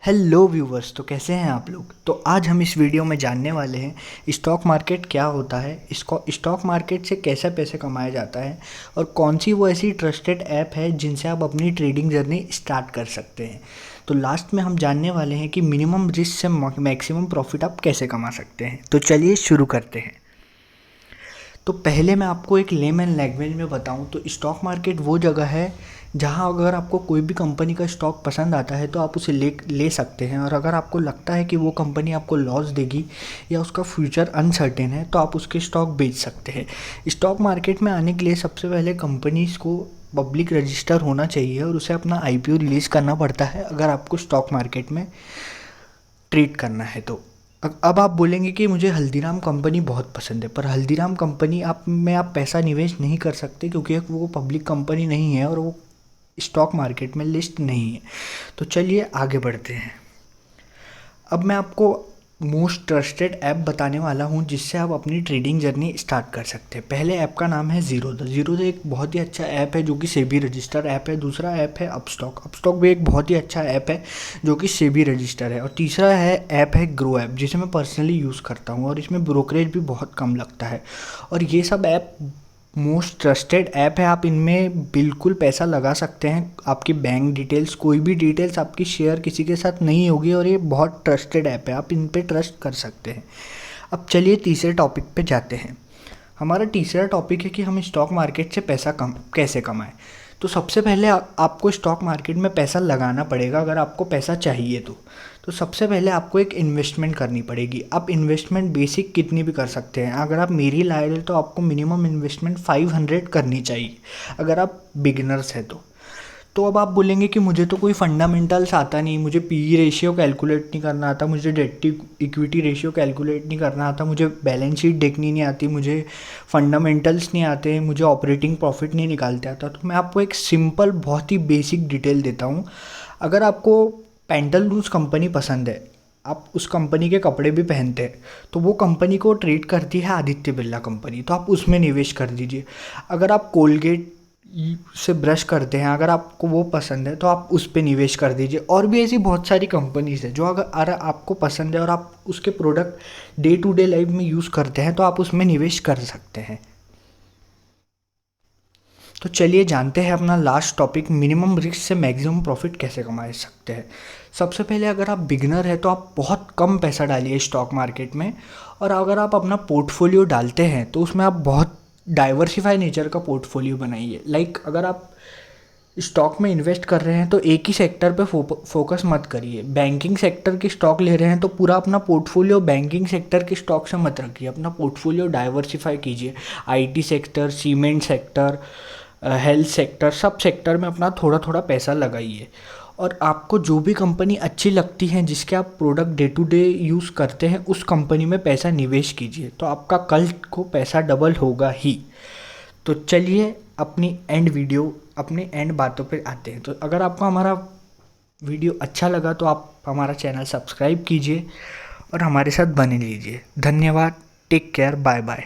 Hello viewers, तो कैसे हैं आप लोग। तो आज हम इस वीडियो में जानने वाले हैं स्टॉक मार्केट क्या होता है, इसको स्टॉक मार्केट से कैसे पैसे कमाया जाता है और कौन सी वो ऐसी ट्रस्टेड ऐप है जिनसे आप अपनी ट्रेडिंग जर्नी स्टार्ट कर सकते हैं। तो लास्ट में हम जानने वाले हैं कि मिनिमम रिस्क से मैक्सिमम प्रॉफिट आप कैसे कमा सकते हैं। तो चलिए शुरू करते हैं। तो पहले मैं आपको एक लेमन लैंग्वेज में बताऊं तो स्टॉक मार्केट वो जगह है जहां अगर आपको कोई भी कंपनी का स्टॉक पसंद आता है तो आप उसे ले सकते हैं, और अगर आपको लगता है कि वो कंपनी आपको लॉस देगी या उसका फ्यूचर अनसर्टेन है तो आप उसके स्टॉक बेच सकते हैं। स्टॉक मार्केट में आने के लिए सबसे पहले कंपनीज़ को पब्लिक रजिस्टर होना चाहिए और उसे अपना आईपीओ रिलीज़ करना पड़ता है अगर आपको स्टॉक मार्केट में ट्रेड करना है तो। अब आप बोलेंगे कि मुझे हल्दीराम कंपनी बहुत पसंद है, पर हल्दीराम कंपनी आप पैसा निवेश नहीं कर सकते क्योंकि वो पब्लिक कंपनी नहीं है और वो स्टॉक मार्केट में लिस्ट नहीं है। तो चलिए आगे बढ़ते हैं। अब मैं आपको मोस्ट ट्रस्टेड ऐप बताने वाला हूँ जिससे आप अपनी ट्रेडिंग जर्नी स्टार्ट कर सकते हैं। पहले ऐप का नाम है ज़ीरोधा। ज़ीरोधा एक बहुत ही अच्छा ऐप है जो कि सेबी रजिस्टर ऐप है। दूसरा ऐप है अपस्टॉक। अपस्टॉक भी एक बहुत ही अच्छा ऐप है जो कि सेबी रजिस्टर है। और तीसरा ऐप है ग्रो ऐप, जिसे मैं पर्सनली यूज़ करता हूँ और इसमें ब्रोकरेज भी बहुत कम लगता है। और ये सब ऐप मोस्ट ट्रस्टेड ऐप है। आप इनमें बिल्कुल पैसा लगा सकते हैं। आपकी बैंक डिटेल्स, कोई भी डिटेल्स आपकी शेयर किसी के साथ नहीं होगी और ये बहुत ट्रस्टेड ऐप है, आप इन पे ट्रस्ट कर सकते हैं। अब चलिए तीसरे टॉपिक पे जाते हैं। हमारा तीसरा टॉपिक है कि हम स्टॉक मार्केट से पैसा कैसे कमाएं। तो सबसे पहले आपको स्टॉक मार्केट में पैसा लगाना पड़ेगा अगर आपको पैसा चाहिए तो सबसे पहले आपको एक इन्वेस्टमेंट करनी पड़ेगी। आप इन्वेस्टमेंट बेसिक कितनी भी कर सकते हैं। अगर आप मेरी लाए लें तो आपको मिनिमम इन्वेस्टमेंट 500 करनी चाहिए अगर आप बिगिनर्स हैं तो अब आप बोलेंगे कि मुझे तो कोई फंडामेंटल्स आता नहीं, मुझे पीई रेशियो कैलकुलेट नहीं करना आता, मुझे डेट इक्विटी रेशियो कैलकुलेट नहीं करना आता, मुझे बैलेंस शीट देखनी नहीं आती, मुझे फंडामेंटल्स नहीं आते, मुझे ऑपरेटिंग प्रॉफिट नहीं निकालते आता। तो मैं आपको एक सिंपल बहुत ही बेसिक डिटेल देता हूँ। अगर आपको पेंटालून्स कंपनी पसंद है, आप उस कंपनी के कपड़े भी पहनते हैं, तो वो कंपनी को ट्रेड करती है आदित्य बिरला कंपनी, तो आप उसमें निवेश कर दीजिए। अगर आप कोलगेट से ब्रश करते हैं, अगर आपको वो पसंद है तो आप उस पे निवेश कर दीजिए। और भी ऐसी बहुत सारी कंपनीज़ है जो अगर आपको पसंद है और आप उसके product day to day life में यूज़ करते हैं तो आप उसमें निवेश कर सकते हैं। तो चलिए जानते हैं अपना लास्ट टॉपिक, मिनिमम रिस्क से मैक्सिमम प्रॉफिट कैसे कमा सकते हैं। सबसे पहले अगर आप बिगनर है तो आप बहुत कम पैसा डालिए स्टॉक मार्केट में, और अगर आप अपना पोर्टफोलियो डालते हैं तो उसमें आप बहुत डाइवर्सिफाई नेचर का पोर्टफोलियो बनाइए। अगर आप स्टॉक में इन्वेस्ट कर रहे हैं तो एक ही सेक्टर पे फोकस मत करिए। बैंकिंग सेक्टर के स्टॉक ले रहे हैं तो पूरा अपना पोर्टफोलियो बैंकिंग सेक्टर के स्टॉक से मत रखिए, अपना पोर्टफोलियो डाइवर्सिफाई कीजिए। IT sector, cement sector, health sector, सब सेक्टर में अपना थोड़ा थोड़ा पैसा लगाइए। और आपको जो भी कंपनी अच्छी लगती है, जिसके आप product day to day use करते हैं, उस कंपनी में पैसा निवेश कीजिए, तो आपका कल को पैसा डबल होगा ही। तो चलिए अपनी एंड बातों पे आते हैं। तो अगर आपको हमारा वीडियो अच्छा लगा तो आप हमारा चैनल सब्सक्राइब कीजिए और हमारे साथ बने लीजिए। धन्यवाद। Take care. Bye bye.